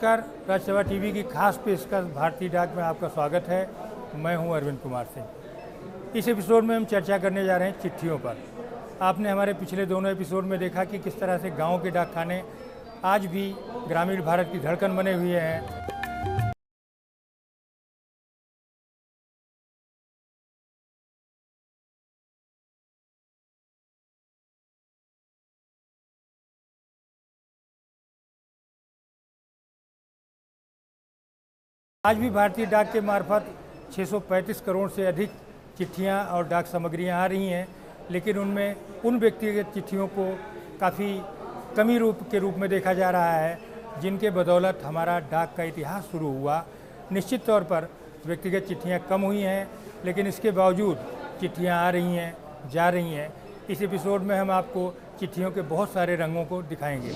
नमस्कार, राज्यसभा टीवी की खास पेशकश भारतीय डाक में आपका स्वागत है। मैं हूं अरविंद कुमार सिंह। इस एपिसोड में हम चर्चा करने जा रहे हैं चिट्ठियों पर। आपने हमारे पिछले दोनों एपिसोड में देखा कि किस तरह से गांव के डाक खाने आज भी ग्रामीण भारत की धड़कन बने हुए हैं। आज भी भारतीय डाक के मार्फत 635 करोड़ से अधिक चिट्ठियां और डाक सामग्रियां आ रही हैं, लेकिन उनमें उन व्यक्तिगत चिट्ठियों को काफ़ी कमी रूप के रूप में देखा जा रहा है, जिनके बदौलत हमारा डाक का इतिहास शुरू हुआ। निश्चित तौर पर व्यक्तिगत चिट्ठियां कम हुई हैं, लेकिन इसके बावजूद चिट्ठियां आ रही हैं, जा रही हैं। इस एपिसोड में हम आपको चिट्ठियों के बहुत सारे रंगों को दिखाएंगे।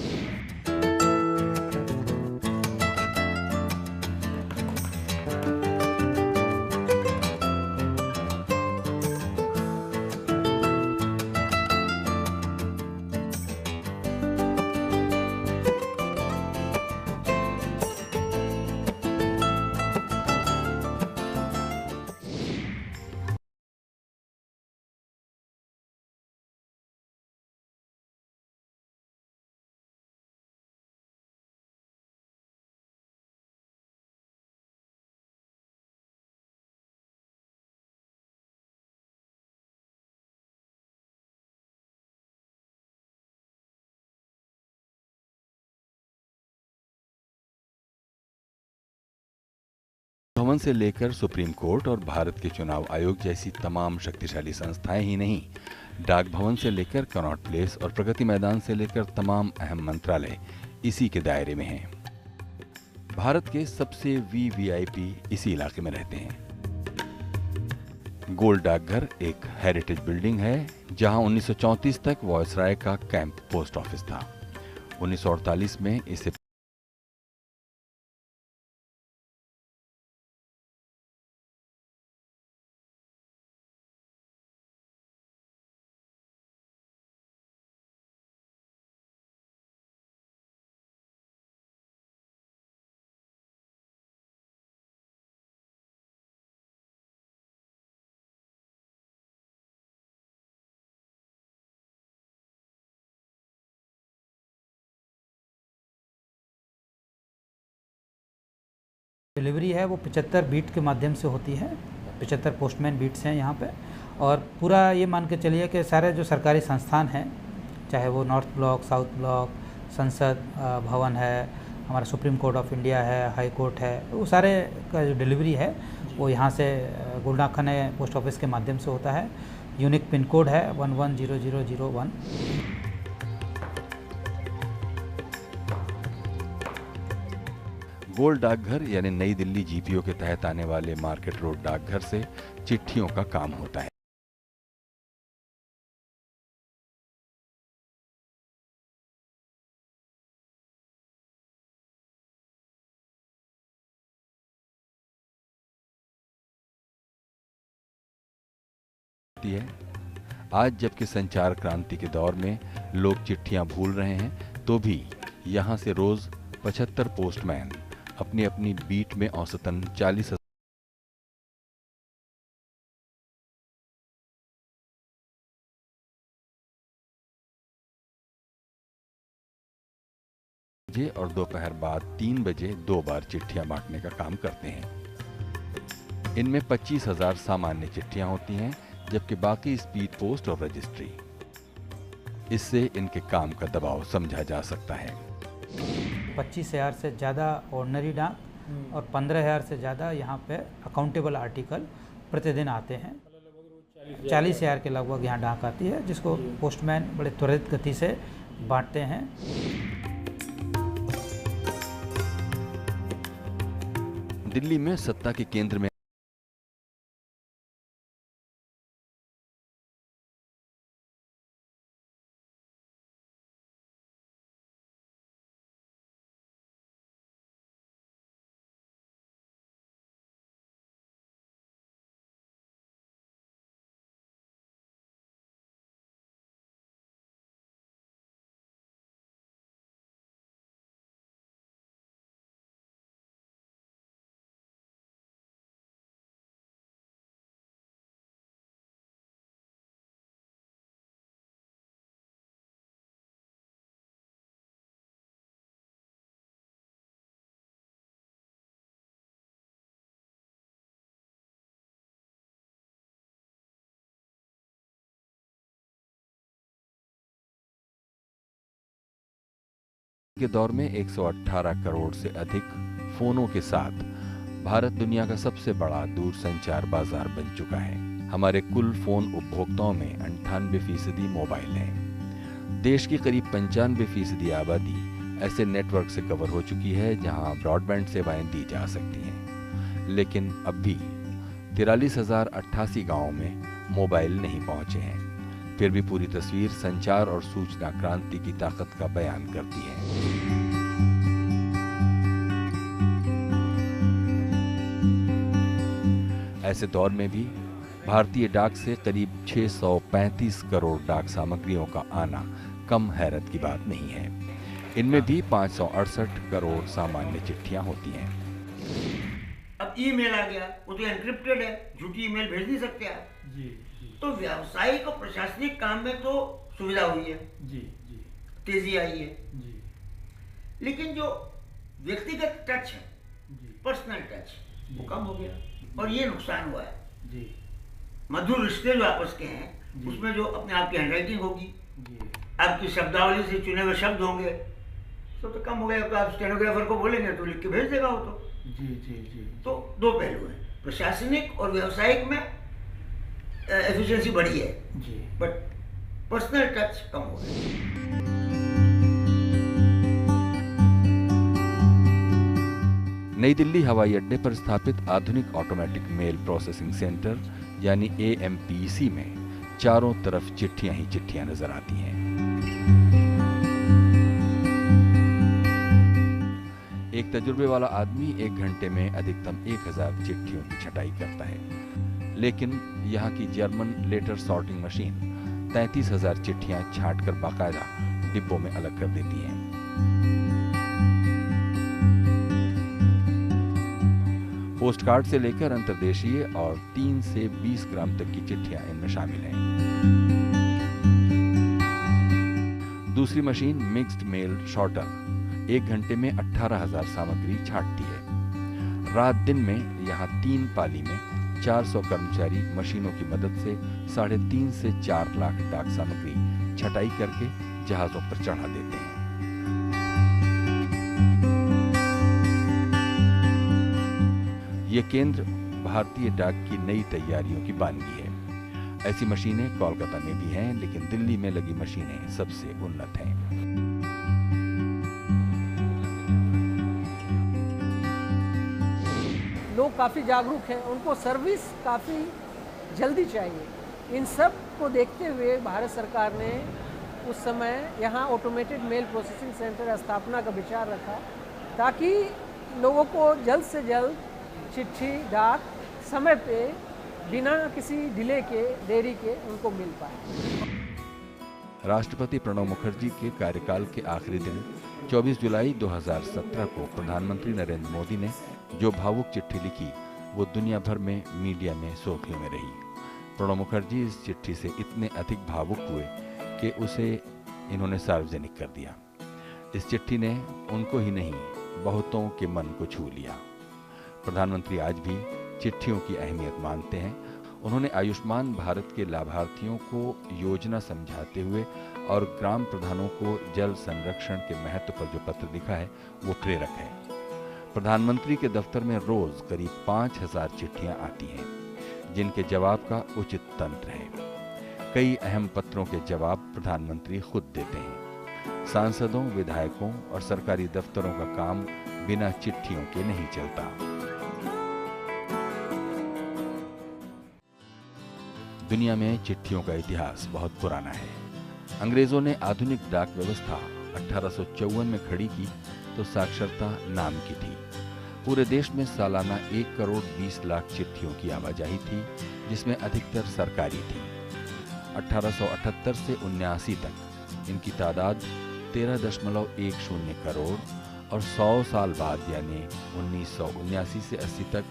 भवन से लेकर सुप्रीम कोर्ट और भारत के चुनाव आयोग जैसी तमाम शक्तिशाली संस्थाएं ही नहीं, डाक भवन से लेकर कनॉट प्लेस और प्रगति मैदान से लेकर तमाम अहम मंत्रालय इसी के दायरे में हैं। भारत के सबसे वीवीआईपी इसी इलाके में रहते हैं। गोल्ड डाकघर एक हेरिटेज बिल्डिंग है, जहां 1934 तक वॉयसराय का कैंप पोस्ट ऑफिस था। 1948 में इसे डिलीवरी है वो 75 बीट के माध्यम से होती है। 75 पोस्टमैन बीट्स हैं यहाँ पे, और पूरा ये मान के चलिए कि सारे जो सरकारी संस्थान हैं, चाहे वो नॉर्थ ब्लॉक, साउथ ब्लॉक, संसद भवन है, हमारा सुप्रीम कोर्ट ऑफ इंडिया है, हाई कोर्ट है, वो सारे का जो डिलीवरी है वो यहाँ से गोल्ड डाक खाने पोस्ट ऑफिस के माध्यम से होता है। यूनिक पिन कोड है 110001। गोल्ड डाकघर यानी नई दिल्ली जीपीओ के तहत आने वाले मार्केट रोड डाकघर से चिट्ठियों का काम होता है। आज जबकि संचार क्रांति के दौर में लोग चिट्ठियां भूल रहे हैं, तो भी यहां से रोज 75 पोस्टमैन अपनी अपनी बीट में औसतन 40,000 बजे और दोपहर बाद 3 बजे 2 बार चिट्ठियां बांटने का काम करते हैं। इनमें 25,000 सामान्य चिट्ठियां होती हैं, जबकि बाकी स्पीड पोस्ट और रजिस्ट्री। इससे इनके काम का दबाव समझा जा सकता है। 25,000 से ज़्यादा ऑर्डनरी डाक और 15,000 से ज़्यादा यहाँ पे अकाउंटेबल आर्टिकल प्रतिदिन आते हैं। 40,000 के लगभग यहाँ डाक आती है, जिसको पोस्टमैन बड़े त्वरित गति से बांटते हैं। दिल्ली में सत्ता के केंद्र में के दौर में 118 करोड़ से अधिक फोनों के साथ भारत दुनिया का सबसे बड़ा दूरसंचार बाजार बन चुका है। हमारे कुल फोन उपभोक्ताओं में 98% मोबाइल हैं। देश की करीब 95% आबादी ऐसे नेटवर्क से कवर हो चुकी है जहां ब्रॉडबैंड सेवाएं दी जा सकती हैं, लेकिन अब भी 43,088 गांवों में मोबाइल नहीं पहुंचे हैं। फिर भी पूरी तस्वीर संचार और सूचना क्रांति की ताकत का बयान करती है। ऐसे दौर में भी भारतीय डाक से करीब 635 करोड़ डाक सामग्रियों का आना कम हैरत की बात नहीं है। इनमें भी 568 करोड़ सामान्य चिट्ठियां होती हैं। अब ईमेल आ गया, वो तो एनक्रिप्टेड है, झूठी ईमेल भेज नहीं सकते आप। जी। तो व्यावसायिक और प्रशासनिक काम में तो सुविधा हुई है, जी, तेजी आई है, जी। लेकिन जो व्यक्तिगत टच है, पर्सनल टच, वो कम हो गया और ये नुकसान हुआ है, जी। मधुर रिश्ते जो आपस के हैं, उसमें जो अपने आप की हैंडराइटिंग होगी, आपकी शब्दावली से चुने हुए शब्द होंगे, तो कम हो गया। तो आप स्टेनोग्राफर को बोलेंगे तो लिख के भेज देगा वो तो। जी। तो दो पहलू हैं, प्रशासनिक और व्यावसायिक में एफिशिएंसी बढ़ी है, जी, बट पर्सनल टच कम हो गया। नई दिल्ली हवाई अड्डे पर स्थापित आधुनिक ऑटोमेटिक मेल प्रोसेसिंग सेंटर यानी AMPC में चारों तरफ चिट्ठियां ही चिट्ठियां नजर आती हैं। एक तजुर्बे वाला आदमी 1 घंटे में अधिकतम 1000 चिट्ठियों की छटाई करता है, लेकिन यहाँ की जर्मन लेटर सॉर्टिंग मशीन 33,000 चिट्ठियां छांटकर बाकायदा डिब्बों में अलग कर देती है। पोस्ट कार्ड से लेकर अंतर्देशीय और 3 से 20 ग्राम तक की चिट्ठियां इनमें शामिल हैं। दूसरी मशीन मिक्स्ड मेल शॉर्टर 1 घंटे में 18,000 सामग्री छांटती है। रात दिन में यहाँ 3 पाली में 400 कर्मचारी मशीनों की मदद से 3.5 से 4 लाख डाक सामग्री छटाई करके जहाजों पर चढ़ा देते हैं। ये केंद्र भारतीय डाक की नई तैयारियों की बानगी है। ऐसी मशीनें कोलकाता में भी हैं, लेकिन दिल्ली में लगी मशीनें सबसे उन्नत हैं। लोग काफ़ी जागरूक हैं, उनको सर्विस काफ़ी जल्दी चाहिए। इन सब को देखते हुए भारत सरकार ने उस समय यहाँ ऑटोमेटेड मेल प्रोसेसिंग सेंटर स्थापना का विचार रखा, ताकि लोगों को जल्द से जल्द चिट्ठी डाक समय पे बिना किसी डिले के, देरी के उनको मिल पाए। राष्ट्रपति प्रणब मुखर्जी के कार्यकाल के आखिरी दिन 24 जुलाई 2017 को प्रधानमंत्री नरेंद्र मोदी ने जो भावुक चिट्ठी लिखी, वो दुनिया भर में मीडिया में सुर्खियों में रही। प्रणब मुखर्जी इस चिट्ठी से इतने अधिक भावुक हुए कि उसे इन्होंने सार्वजनिक कर दिया। इस चिट्ठी ने उनको ही नहीं, बहुतों के मन को छू लिया। प्रधानमंत्री आज भी चिट्ठियों की अहमियत मानते हैं। उन्होंने आयुष्मान भारत के लाभार्थियों को योजना समझाते हुए और ग्राम प्रधानों को जल संरक्षण के महत्व पर जो पत्र लिखा है, वो प्रेरक है। प्रधानमंत्री के दफ्तर में रोज करीब 5000 चिट्ठियां आती हैं, जिनके जवाब का उचित तंत्र है। कई अहम पत्रों के जवाब प्रधानमंत्री खुद देते हैं। सांसदों, विधायकों और सरकारी दफ्तरों का काम बिना चिट्ठियों के नहीं चलता। दुनिया में चिट्ठियों का इतिहास बहुत पुराना है। अंग्रेजों ने आधुनिक डाक व्यवस्था 1854 में खड़ी की तो साक्षरता नाम की थी। पूरे देश में सालाना 1 करोड़ 20 लाख चिट्ठियों की आवाजाही थी, जिसमें अधिकतर सरकारी थी। 1878 से 79 तक इनकी तादाद 13.10 करोड़ और 100 साल बाद यानी 1979 से 80 तक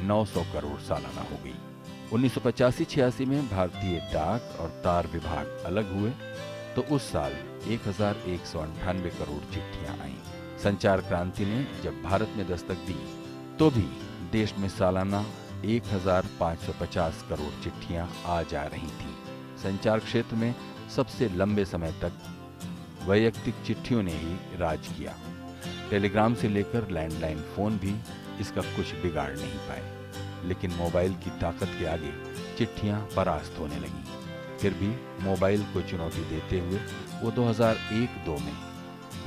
900 करोड़ सालाना हो गई। 1985-86 में भारतीय डाक और तार विभाग अलग हुए तो उस साल 1198 करोड़ चिट्ठियां आईं। संचार क्रांति ने जब भारत में दस्तक दी तो भी देश में सालाना 1550 करोड़ चिट्ठियां आ जा रही थीं। संचार क्षेत्र में सबसे लंबे समय तक वैयक्तिक चिट्ठियों ने ही राज किया। टेलीग्राम से लेकर लैंडलाइन फोन भी इसका कुछ बिगाड़ नहीं पाए। लेकिन मोबाइल की ताकत के आगे चिट्ठियां परास्त होने लगीं। फिर भी मोबाइल को चुनौती देते हुए वो 2001-2 में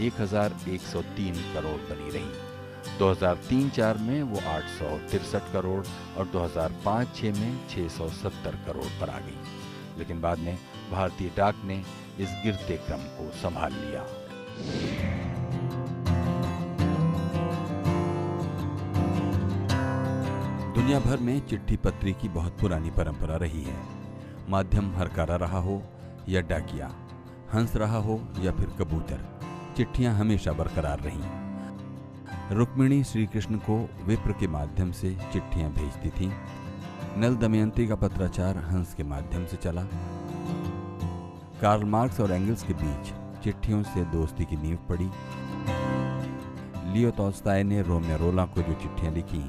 1103 करोड़ बनी रही। 2003-4 में वो 863 करोड़ और 2005-6 में 670 करोड़ पर आ गई। लेकिन बाद में भारतीय डाक ने इस गिरते क्रम को संभाल लिया। दुनिया भर में चिट्ठी पत्री की बहुत पुरानी परंपरा रही है। माध्यम हरकारा रहा हो या डाकिया, हंस रहा हो या फिर कबूतर, चिट्ठियां हमेशा बरकरार रहीं। रुक्मिणी श्री कृष्ण को विप्र के माध्यम से चिट्ठियां भेजती थीं। नल दमयंती का पत्राचार हंस के माध्यम से चला। कार्ल मार्क्स और एंगल्स के बीच चिट्ठियों से दोस्ती की नींव पड़ी। लियो टॉल्स्टॉय ने रोमियो रोला को जो चिट्ठियां लिखी,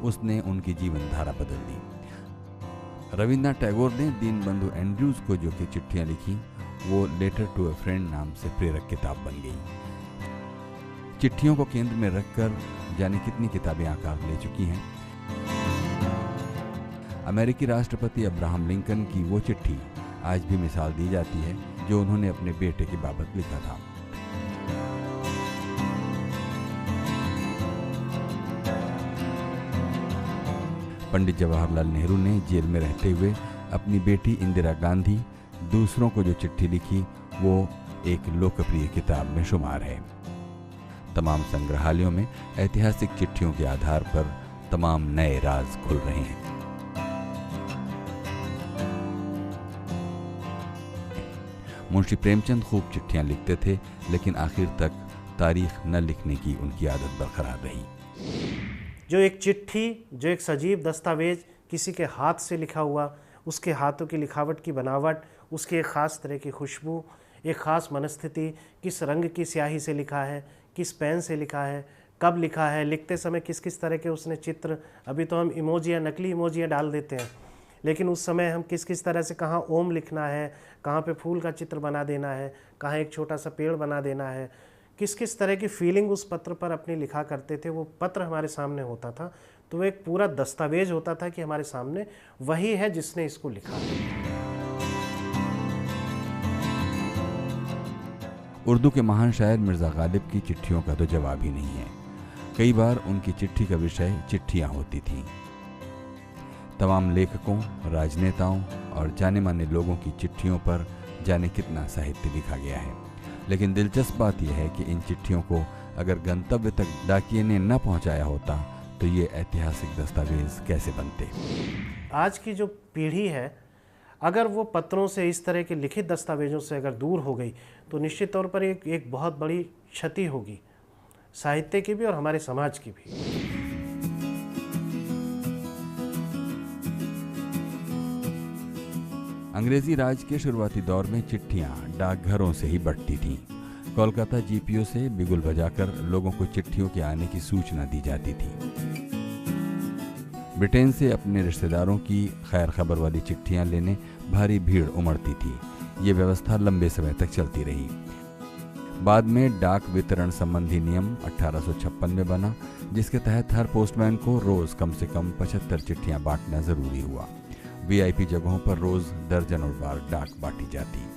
उसने उनकी जीवन धारा बदल दी। रविन्द्रनाथ टैगोर ने दीनबंधु एंड्रूज को जो कि चिट्ठियां लिखी, वो लेटर टू अ फ्रेंड नाम से प्रेरक किताब बन गई। चिट्ठियों को केंद्र में रखकर जाने कितनी किताबें आकार ले चुकी हैं। अमेरिकी राष्ट्रपति अब्राहम लिंकन की वो चिट्ठी आज भी मिसाल दी जाती है जो उन्होंने अपने बेटे की बाबत लिखा था। पंडित जवाहरलाल नेहरू ने जेल में रहते हुए अपनी बेटी इंदिरा गांधी दूसरों को जो चिट्ठी लिखी, वो एक लोकप्रिय किताब में शुमार है। तमाम संग्रहालयों में ऐतिहासिक चिट्ठियों के आधार पर तमाम नए राज खुल रहे हैं। मुंशी प्रेमचंद खूब चिट्ठियां लिखते थे, लेकिन आखिर तक तारीख न लिखने की उनकी आदत बरकरार रही। जो एक चिट्ठी, जो एक सजीव दस्तावेज किसी के हाथ से लिखा हुआ, उसके हाथों की लिखावट की बनावट, उसकी एक ख़ास तरह की खुशबू, एक ख़ास मनस्थिति, किस रंग की स्याही से लिखा है, किस पेन से लिखा है, कब लिखा है, लिखते समय किस किस तरह के उसने चित्र, अभी तो हम इमोजियाँ, नकली इमोजियाँ डाल देते हैं, लेकिन उस समय हम किस किस तरह से कहाँ ओम लिखना है, कहाँ पे फूल का चित्र बना देना है, कहाँ एक छोटा सा पेड़ बना देना है, किस किस तरह की फीलिंग उस पत्र पर अपनी लिखा करते थे। वो पत्र हमारे सामने होता था तो वो एक पूरा दस्तावेज होता था कि हमारे सामने वही है जिसने इसको लिखा। उर्दू के महान शायर मिर्ज़ा गालिब की चिट्ठियों का तो जवाब ही नहीं है। कई बार उनकी चिट्ठी का विषय चिट्ठियां होती थीं। तमाम लेखकों, राजनेताओं और जाने माने लोगों की चिट्ठियों पर जाने कितना साहित्य लिखा गया है। लेकिन दिलचस्प बात यह है कि इन चिट्ठियों को अगर गंतव्य तक डाकिये ने न पहुंचाया होता तो ये ऐतिहासिक दस्तावेज कैसे बनते। आज की जो पीढ़ी है, अगर वो पत्रों से, इस तरह के लिखित दस्तावेजों से अगर दूर हो गई तो निश्चित तौर पर एक बहुत बड़ी क्षति होगी, साहित्य की भी और हमारे समाज की भी। अंग्रेजी राज के शुरुआती दौर में चिट्ठियां डाकघरों से ही बढ़ती थीं। कोलकाता जीपीओ से बिगुल बजाकर लोगों को चिट्ठियों के आने की सूचना दी जाती थी। ब्रिटेन से अपने रिश्तेदारों की खैर खबर वाली चिट्ठियां लेने भारी भीड़ उमड़ती थी। ये व्यवस्था लंबे समय तक चलती रही। बाद में डाक वितरण संबंधी नियम 1856 में बना, जिसके तहत हर पोस्टमैन को रोज कम से कम 75 चिट्ठियां बांटना जरूरी हुआ। वीआईपी जगहों पर रोज दर्जनों बार डाक बांटी जाती।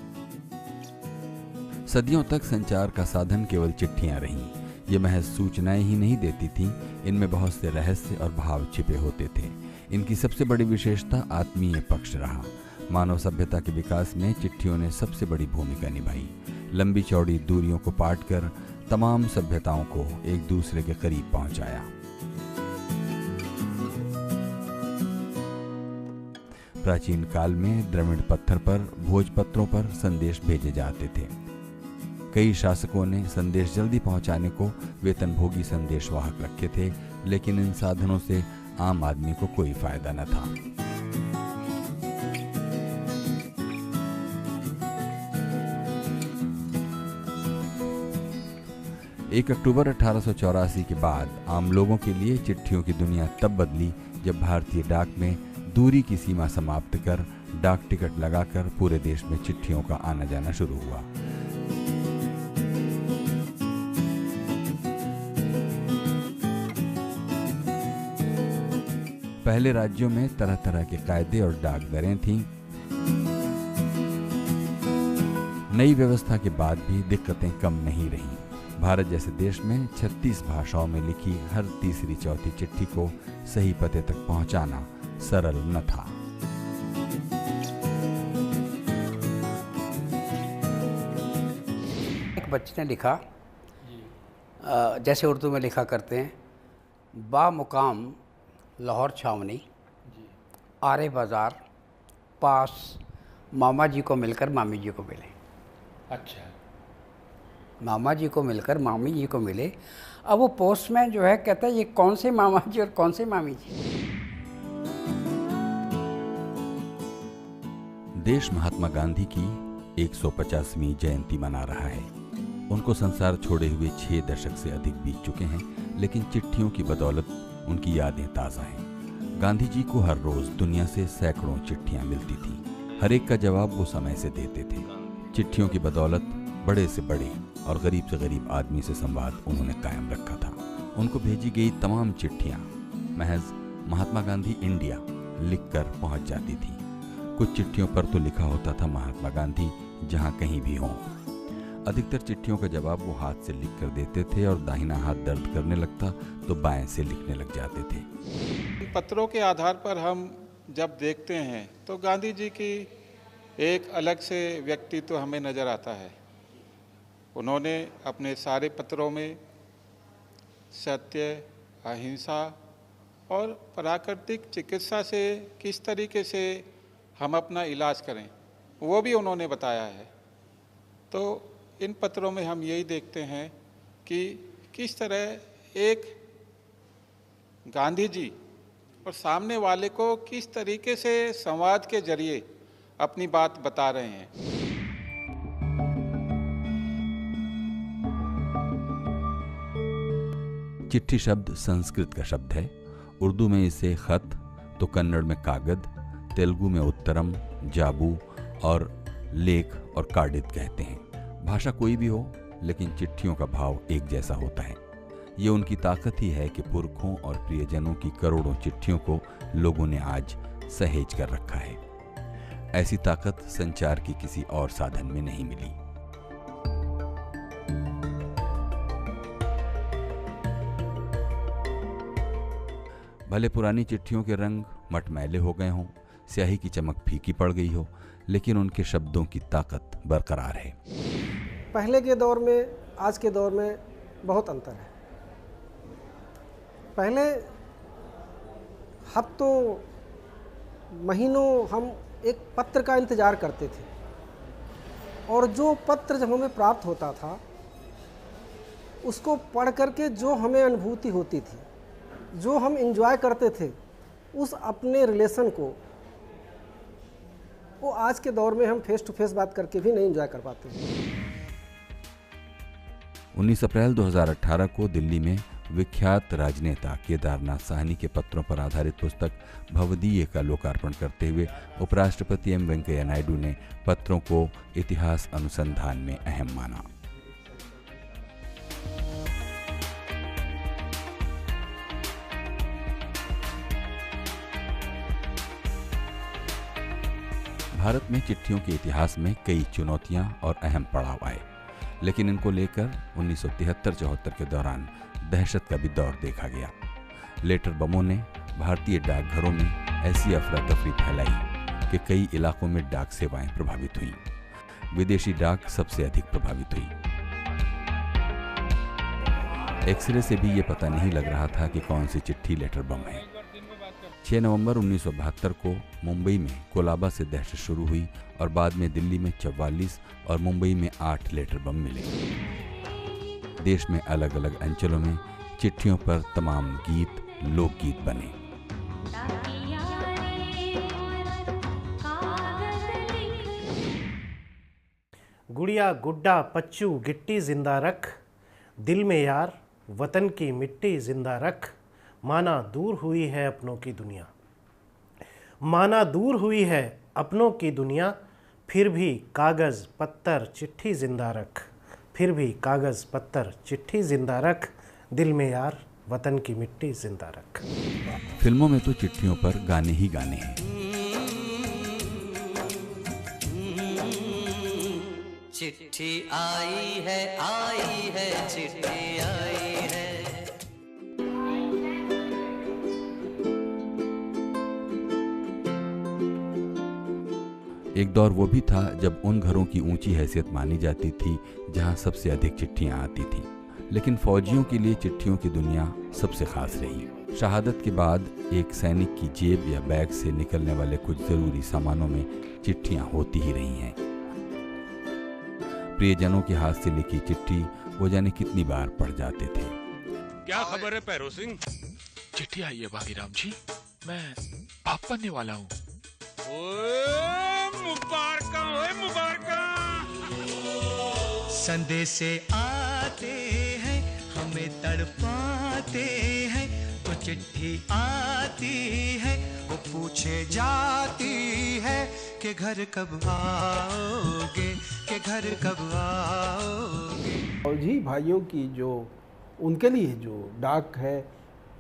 सदियों तक संचार का साधन केवल चिट्ठियां रहीं। ये महज सूचनाएं ही नहीं देती थीं, इनमें बहुत से रहस्य और भाव छिपे होते थे। इनकी सबसे बड़ी विशेषता आत्मीय पक्ष रहा। मानव सभ्यता के विकास में चिट्ठियों ने सबसे बड़ी भूमिका निभाई। लंबी चौड़ी दूरियों को पाट कर तमाम सभ्यताओं को एक दूसरे के करीब पहुंचाया। प्राचीन काल में द्रविड़ पत्थर पर, भोजपत्रों पर संदेश भेजे जाते थे। कई शासकों ने संदेश जल्दी पहुंचाने को वेतनभोगी संदेशवाहक रखे थे, लेकिन इन साधनों से आम आदमी को कोई फायदा न था। 1 अक्टूबर 1884 के बाद आम लोगों के लिए चिट्ठियों की दुनिया तब बदली जब भारतीय डाक में दूरी की सीमा समाप्त कर डाक टिकट लगाकर पूरे देश में चिट्ठियों का आना जाना शुरू हुआ। पहले राज्यों में तरह तरह के कायदे और डाक दरें थीं। नई व्यवस्था के बाद भी दिक्कतें कम नहीं रहीं। भारत जैसे देश में 36 भाषाओं में लिखी हर तीसरी चौथी चिट्ठी को सही पते तक पहुंचाना सरल न था। एक बच्चे ने लिखा, जैसे उर्दू में लिखा करते हैं, बा मुकाम लाहौर छावनी, आरे बाज़ार पास मामा जी को मिलकर मामी जी को मिले। अच्छा, मामा जी को मिलकर मामी जी को मिले। अब वो पोस्टमैन जो है कहता है ये कौन से मामा जी और कौन से मामी जी। देश महात्मा गांधी की 150वीं जयंती मना रहा है। उनको संसार छोड़े हुए 6 दशक से अधिक बीत चुके हैं, लेकिन चिट्ठियों की बदौलत उनकी यादें ताज़ा हैं। गांधी जी को हर रोज दुनिया से सैकड़ों चिट्ठियां मिलती थीं। हर एक का जवाब वो समय से देते थे। चिट्ठियों की बदौलत बड़े से बड़े और गरीब से गरीब आदमी से संवाद उन्होंने कायम रखा था। उनको भेजी गई तमाम चिट्ठियां महज महात्मा गांधी इंडिया लिखकर पहुंच जाती थी। कुछ चिट्ठियों पर तो लिखा होता था महात्मा गांधी जहां कहीं भी हों। अधिकतर चिट्ठियों का जवाब वो हाथ से लिख कर देते थे और दाहिना हाथ दर्द करने लगता तो बाएं से लिखने लग जाते थे। पत्रों के आधार पर हम जब देखते हैं तो गांधी जी की एक अलग से व्यक्तित्व हमें नज़र आता है। उन्होंने अपने सारे पत्रों में सत्य, अहिंसा और प्राकृतिक चिकित्सा से किस तरीके से हम अपना इलाज करें वो भी उन्होंने बताया है। तो इन पत्रों में हम यही देखते हैं कि किस तरह एक गांधी जी और सामने वाले को किस तरीके से संवाद के जरिए अपनी बात बता रहे हैं। चिट्ठी शब्द संस्कृत का शब्द है। उर्दू में इसे खत, तो कन्नड़ में कागद, तेलुगु में उत्तरम, जाबू और लेख और काडित कहते हैं। भाषा कोई भी हो, लेकिन चिट्ठियों का भाव एक जैसा होता है। ये उनकी ताकत ही है कि पुरखों और प्रियजनों की करोड़ों चिट्ठियों को लोगों ने आज सहेज कर रखा है। ऐसी ताकत संचार की किसी और साधन में नहीं मिली। भले पुरानी चिट्ठियों के रंग मटमैले हो गए हों, स्याही की चमक फीकी पड़ गई हो, लेकिन उनके शब्दों की ताकत बरकरार है। पहले के दौर में आज के दौर में बहुत अंतर है। पहले हफ्तों महीनों हम एक पत्र का इंतज़ार करते थे, और जो पत्र जब हमें प्राप्त होता था उसको पढ़ करके जो हमें अनुभूति होती थी, जो हम एंजॉय करते थे उस अपने रिलेशन को, वो आज के दौर में हम फेस टू फेस बात करके भी नहीं एंजॉय कर पाते। 19 अप्रैल 2018 को दिल्ली में विख्यात राजनेता केदारनाथ साहनी के पत्रों पर आधारित पुस्तक भवदीय का लोकार्पण करते हुए उपराष्ट्रपति एम वेंकैया नायडू ने पत्रों को इतिहास अनुसंधान में अहम माना। भारत में चिट्ठियों के इतिहास में कई चुनौतियां और अहम पड़ाव आए, लेकिन इनको लेकर 1973-74 के दौरान दहशत का भी दौर देखा गया। लेटर बमों ने भारतीय डाकघरों में ऐसी अफरा तफरी फैलाई कि कई इलाकों में डाक सेवाएं प्रभावित हुईं। विदेशी डाक सबसे अधिक प्रभावित हुई। एक्सरे से भी ये पता नहीं लग रहा था कि कौन सी चिट्ठी लेटर बम है। 6 नवंबर 1972 को मुंबई में कोलाबा से दहशत शुरू हुई और बाद में दिल्ली में 44 और मुंबई में 8 लेटर बम मिले। देश में अलग अलग अंचलों में चिट्ठियों पर तमाम गीत लोकगीत बने। गुड़िया गुड्डा पच्चू गिट्टी जिंदा रख, दिल में यार वतन की मिट्टी जिंदा रख, माना दूर हुई है अपनों की दुनिया। माना दूर हुई है अपनों की दुनिया, फिर भी कागज़ पत्थर चिट्ठी जिंदा रख, फिर भी कागज़ पत्थर चिट्ठी जिंदा रख, दिल में यार वतन की मिट्टी जिंदा रख। फिल्मों में तो चिट्ठियों पर गाने ही गाने हैं। चिट्ठी आई है चिट्ठी आई है। एक दौर वो भी था जब उन घरों की ऊंची हैसियत मानी जाती थी जहां सबसे अधिक चिट्ठियां आती थीं। लेकिन फौजियों के लिए चिट्ठियों की दुनिया सबसे खास रही। शहादत के बाद एक सैनिक की जेब या बैग से निकलने वाले कुछ जरूरी सामानों में चिट्ठियां होती ही रही हैं। प्रियजनों के हाथ से लिखी चिट्ठी वो जाने कितनी बार पढ़ जाते थे। क्या खबर है पैरो सिंह? चिट्ठी आई है बागीराम जी, मैं बाप बनने वाला हूँ। मुबारका। संदेशे आते हैं हमें तड़पाते हैं, तो चिट्ठी आती है वो पूछे जाती है कि घर कब आओगे, कि घर कब आओगे। फौजी भाइयों की जो उनके लिए जो डाक है,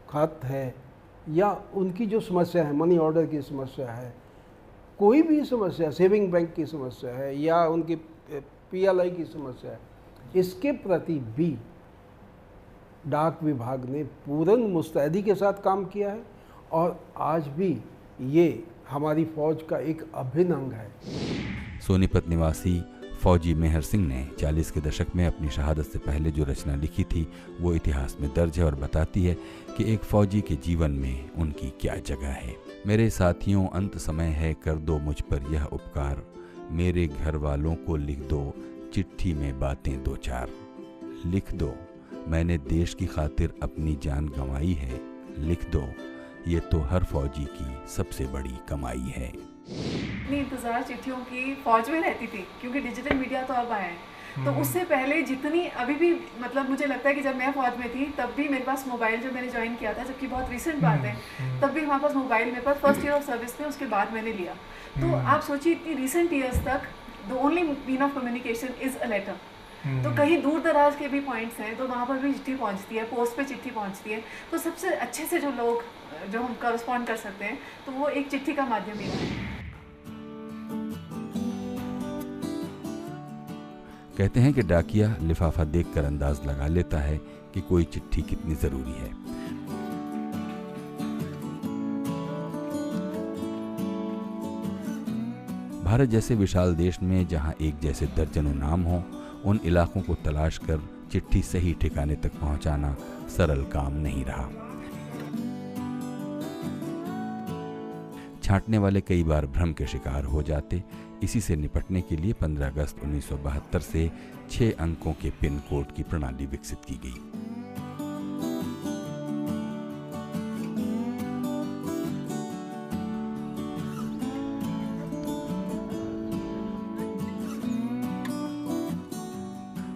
खत है, या उनकी जो समस्या है, मनी ऑर्डर की समस्या है, कोई भी समस्या, सेविंग बैंक की समस्या है या उनकी पीएलआई की समस्या है, इसके प्रति भी डाक विभाग ने पूर्ण मुस्तैदी के साथ काम किया है और आज भी ये हमारी फौज का एक अभिन्न अंग है। सोनीपत निवासी फौजी मेहर सिंह ने 40 के दशक में अपनी शहादत से पहले जो रचना लिखी थी वो इतिहास में दर्ज है और बताती है कि एक फौजी के जीवन में उनकी क्या जगह है। मेरे साथियों, अंत समय है, कर दो मुझ पर यह उपकार, मेरे घर वालों को लिख दो चिट्ठी में बातें दो चार। लिख दो मैंने देश की खातिर अपनी जान गंवाई है, लिख दो ये तो हर फौजी की सबसे बड़ी कमाई है। इतनी इंतजार चिट्ठियों की फौज में रहती थी क्योंकि डिजिटल मीडिया तो अब आया है। तो उससे पहले जितनी अभी भी मतलब मुझे लगता है कि जब मैं फौज में थी तब भी मेरे पास मोबाइल, जब मैंने ज्वाइन किया था, जबकि बहुत रिसेंट बात है, तब भी हमारे पास मोबाइल मेरे पास फर्स्ट ईयर ऑफ सर्विस में, उसके बाद मैंने लिया। तो आप सोचिए इतनी रिसेंट ईयर्स तक the only mean of communication is a letter. तो कहीं दूर दराज के भी पॉइंट्स हैं तो वहाँ पर भी चिट्ठी पहुँचती है, पोस्ट पे चिट्ठी पहुँचती है। तो सबसे अच्छे से जो लोग जो हम करस्पॉन्ड कर सकते हैं तो वो एक चिट्ठी का माध्यम ही है। कहते हैं कि डाकिया लिफाफा देखकर अंदाज लगा लेता है कि कोई चिट्ठी कितनी जरूरी है। भारत जैसे विशाल देश में जहां एक जैसे दर्जनों नाम हो, उन इलाकों को तलाश कर चिट्ठी सही ठिकाने तक पहुंचाना सरल काम नहीं रहा। छांटने वाले कई बार भ्रम के शिकार हो जाते। इसी से निपटने के लिए 15 अगस्त 1972 से 6 अंकों के पिन कोड की प्रणाली विकसित की गई।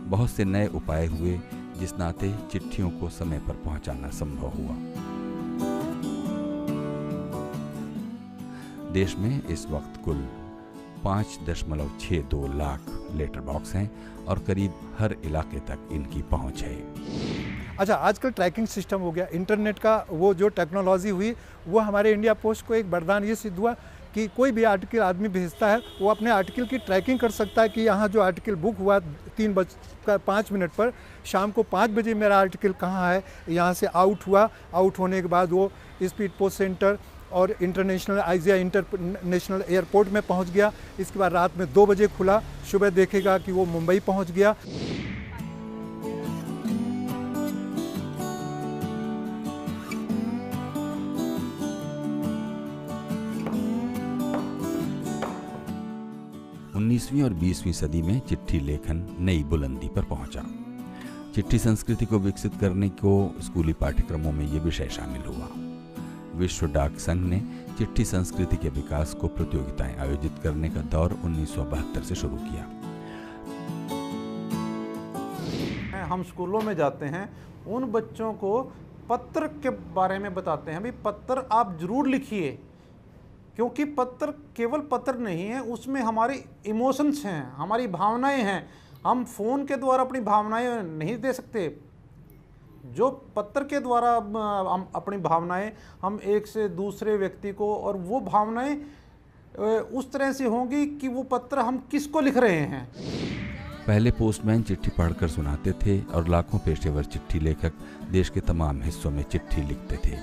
बहुत से नए उपाय हुए जिस नाते चिट्ठियों को समय पर पहुंचाना संभव हुआ। देश में इस वक्त कुल 5.62 लाख लेटर बॉक्स हैं और करीब हर इलाके तक इनकी पहुंच है। अच्छा, आजकल ट्रैकिंग सिस्टम हो गया, इंटरनेट का वो जो टेक्नोलॉजी हुई वो हमारे इंडिया पोस्ट को एक वरदान ये सिद्ध हुआ कि कोई भी आर्टिकल आदमी भेजता है वो अपने आर्टिकल की ट्रैकिंग कर सकता है कि यहाँ जो आर्टिकल बुक हुआ 3:05 पर, शाम को 5 बजे मेरा आर्टिकल कहाँ है, यहाँ से आउट हुआ, आउट होने के बाद वो स्पीड पोस्ट सेंटर और इंटरनेशनल आइजिया इंटरनेशनल एयरपोर्ट में पहुंच गया। इसके बाद रात में 2 बजे खुला, सुबह देखेगा कि वो मुंबई पहुंच गया। उन्नीसवीं और 20वीं सदी में चिट्ठी लेखन नई बुलंदी पर पहुंचा। चिट्ठी संस्कृति को विकसित करने को स्कूली पाठ्यक्रमों में ये विषय शामिल हुआ। विश्व डाक संघ ने चिट्ठी संस्कृति के विकास को प्रतियोगिताएं आयोजित करने का दौर 1972 से शुरू किया। हम स्कूलों में जाते हैं, उन बच्चों को पत्र के बारे में बताते हैं, भाई पत्र आप जरूर लिखिए, क्योंकि पत्र केवल पत्र नहीं है, उसमें हमारी इमोशंस हैं, हमारी भावनाएं हैं। हम फ़ोन के द्वारा अपनी भावनाएं नहीं दे सकते। जो पत्र के द्वारा हम अपनी भावनाएं हम एक से दूसरे व्यक्ति को, और वो भावनाएं उस तरह से होंगी कि वो पत्र हम किसको लिख रहे हैं। पहले पोस्टमैन चिट्ठी पढ़कर सुनाते थे और लाखों पेशेवर चिट्ठी लेखक देश के तमाम हिस्सों में चिट्ठी लिखते थे।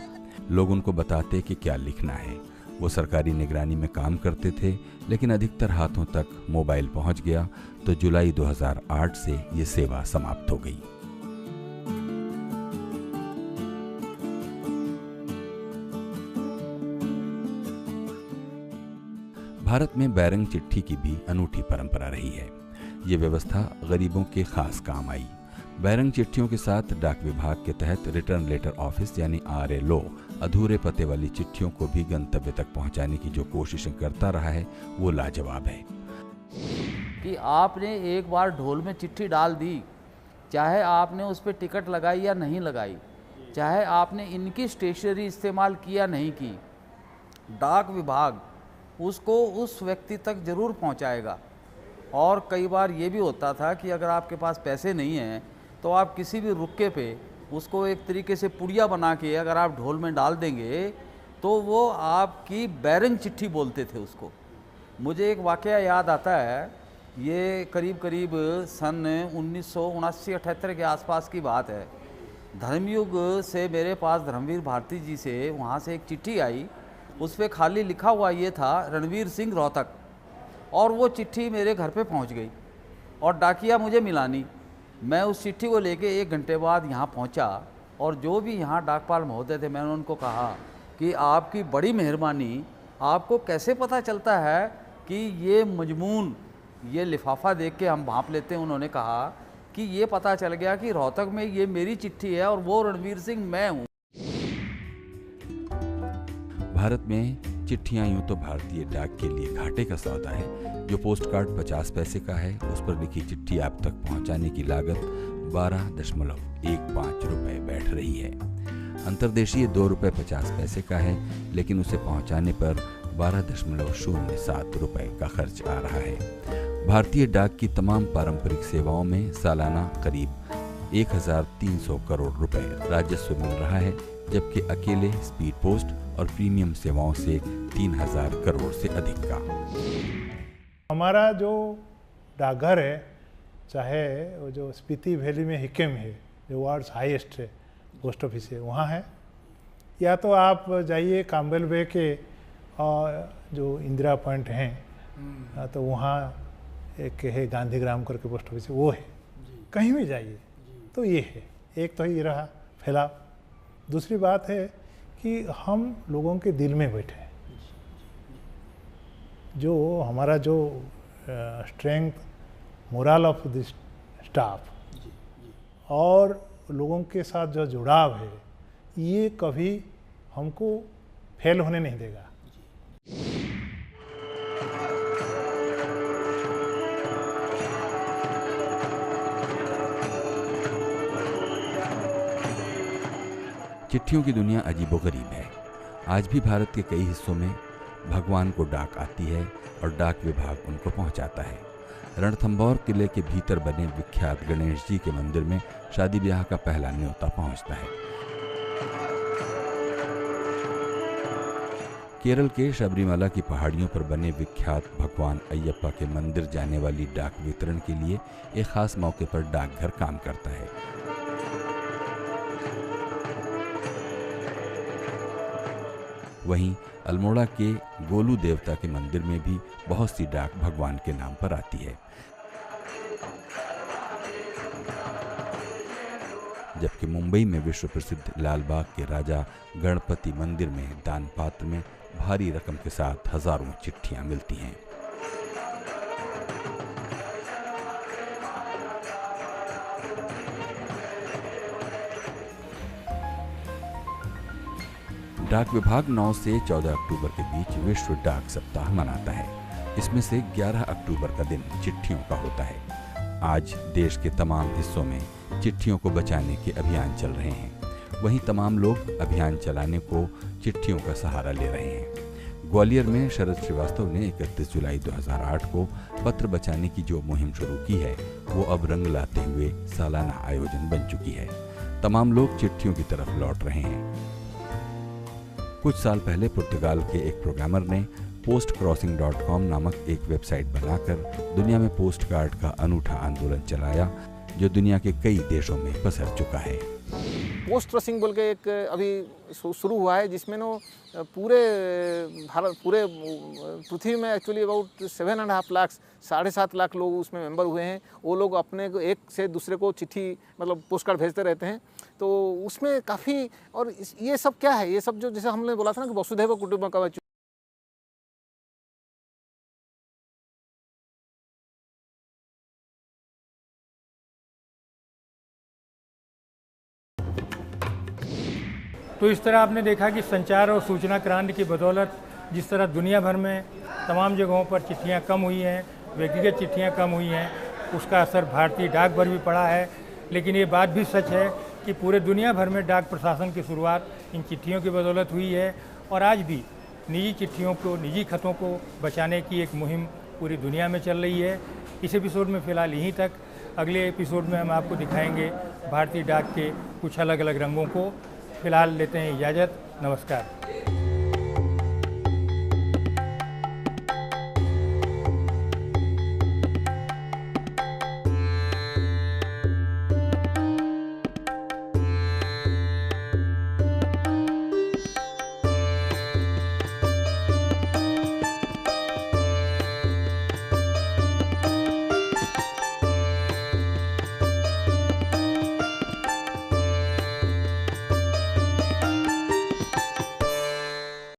लोग उनको बताते कि क्या लिखना है। वो सरकारी निगरानी में काम करते थे, लेकिन अधिकतर हाथों तक मोबाइल पहुंच गया तो जुलाई 2008 से ये सेवा समाप्त हो गई। भारत में बैरंग चिट्ठी की भी अनूठी परंपरा रही है। ये व्यवस्था गरीबों के खास काम आई। बैरंग चिट्ठियों के साथ डाक विभाग के तहत रिटर्न लेटर ऑफिस यानी RLO अधूरे पते वाली चिट्ठियों को भी गंतव्य तक पहुंचाने की जो कोशिशें करता रहा है वो लाजवाब है। कि आपने एक बार ढोल में चिट्ठी डाल दी, चाहे आपने उस पर टिकट लगाई या नहीं लगाई, चाहे आपने इनकी स्टेशनरी इस्तेमाल किया नहीं की, डाक विभाग उसको उस व्यक्ति तक ज़रूर पहुंचाएगा। और कई बार ये भी होता था कि अगर आपके पास पैसे नहीं हैं तो आप किसी भी रुक्के पे उसको एक तरीके से पुड़िया बना के अगर आप ढोल में डाल देंगे तो वो आपकी बैरंग चिट्ठी बोलते थे उसको। मुझे एक वाकया याद आता है, ये करीब करीब सन 1979-78 के आसपास की बात है। धर्मयुग से मेरे पास धर्मवीर भारती जी से वहाँ से एक चिट्ठी आई, उस पर खाली लिखा हुआ ये था रणवीर सिंह रोहतक, और वो चिट्ठी मेरे घर पे पहुंच गई और डाकिया मुझे मिला नहीं। मैं उस चिट्ठी को लेके 1 घंटे बाद यहाँ पहुँचा और जो भी यहाँ डाकपाल महोदय थे मैंने उनको कहा कि आपकी बड़ी मेहरबानी, आपको कैसे पता चलता है कि ये मजमून, ये लिफाफा देख के हम भांप लेते हैं। उन्होंने कहा कि ये पता चल गया कि रोहतक में ये मेरी चिट्ठी है और वो रणवीर सिंह मैं हूँ। भारत में चिट्ठियां यूं तो भारतीय डाक के लिए घाटे का सौदा है। जो पोस्ट कार्ड 50 पैसे का है उस पर लिखी चिट्ठी आप तक पहुंचाने की लागत 12.15 रुपए बैठ रही है। अंतर्देशीय 2 रुपए 50 पैसे का है, लेकिन उसे पहुंचाने पर 12.07 रुपए का खर्च आ रहा है। भारतीय डाक की तमाम पारंपरिक सेवाओं में सालाना करीब 1300 करोड़ रुपए राजस्व मिल रहा है, जबकि अकेले स्पीड पोस्ट और प्रीमियम सेवाओं से 3000 करोड़ से अधिक का। हमारा जो डाकघर है, चाहे वो जो स्पीति वैली में हिकेम है, जो वर्ल्ड हाईएस्ट है पोस्ट ऑफिस है, वहाँ है, या तो आप जाइए काम्बेल वे के जो इंदिरा पॉइंट हैं तो वहाँ एक है गांधीग्राम करके पोस्ट ऑफिस है, वो है। कहीं भी जाइए तो ये है। एक तो ये रहा फैलाव। दूसरी बात है कि हम लोगों के दिल में बैठे हैं। जो हमारा जो strength, moral of this staff और लोगों के साथ जो जुड़ाव है, ये कभी हमको फेल होने नहीं देगा। चिट्ठियों की दुनिया अजीबोगरीब है। आज भी भारत के कई हिस्सों में भगवान को डाक आती है और डाक विभाग उनको पहुंचाता है। रणथंभौर किले के भीतर बने विख्यात गणेश जी के मंदिर में शादी ब्याह का पहला न्योता पहुंचता है। केरल के शबरीमला की पहाड़ियों पर बने विख्यात भगवान अयप्पा के मंदिर जाने वाली डाक वितरण के लिए एक खास मौके पर डाकघर काम करता है। वहीं अल्मोड़ा के गोलू देवता के मंदिर में भी बहुत सी डाक भगवान के नाम पर आती है। जबकि मुंबई में विश्व प्रसिद्ध लालबाग के राजा गणपति मंदिर में दान पात्र में भारी रकम के साथ हजारों चिट्ठियां मिलती हैं। डाक विभाग 9 से 14 अक्टूबर के बीच विश्व डाक सप्ताह मनाता है। इसमें से 11 अक्टूबर का दिन चिट्ठियों का होता है। आज देश के तमाम हिस्सों में चिट्ठियों को बचाने के अभियान चल रहे हैं। वहीं तमाम लोग अभियान चलाने को चिट्ठियों का सहारा ले रहे हैं। ग्वालियर में शरद श्रीवास्तव ने 31 जुलाई 2008 को पत्र बचाने की जो मुहिम शुरू की है, वो अब रंग लाते हुए सालाना आयोजन बन चुकी है। तमाम लोग चिट्ठियों की तरफ लौट रहे हैं। कुछ साल पहले पुर्तगाल के एक प्रोग्रामर ने postcrossing.com नामक एक वेबसाइट बनाकर दुनिया में पोस्ट कार्ड का अनूठा आंदोलन चलाया, जो दुनिया के कई देशों में पसर चुका है। पोस्ट क्रॉसिंग बोल के एक अभी शुरू हुआ है, जिसमें नो पूरे भारत, पूरे पृथ्वी में एक्चुअली अबाउट 7.5 लाख, 7.5 लाख लोग उसमें मेंबर हुए हैं। वो लोग अपने को एक से दूसरे को चिट्ठी मतलब पोस्ट कार्ड भेजते रहते हैं। तो उसमें काफ़ी, और ये सब क्या है, ये सब जो जैसे हमने बोला था ना कि वसुधैव कुटुंबकम, तो इस तरह आपने देखा कि संचार और सूचना क्रांति की बदौलत जिस तरह दुनिया भर में तमाम जगहों पर चिट्ठियां कम हुई हैं, व्यक्तिगत चिट्ठियां कम हुई हैं, उसका असर भारतीय डाक पर भी पड़ा है। लेकिन ये बात भी सच है कि पूरे दुनिया भर में डाक प्रशासन की शुरुआत इन चिट्ठियों की बदौलत हुई है, और आज भी निजी चिट्ठियों को, निजी खतों को बचाने की एक मुहिम पूरी दुनिया में चल रही है। इस एपिसोड में फ़िलहाल यहीं तक। अगले एपिसोड में हम आपको दिखाएंगे भारतीय डाक के कुछ अलग अलग रंगों को। फिलहाल लेते हैं इजाज़त। नमस्कार।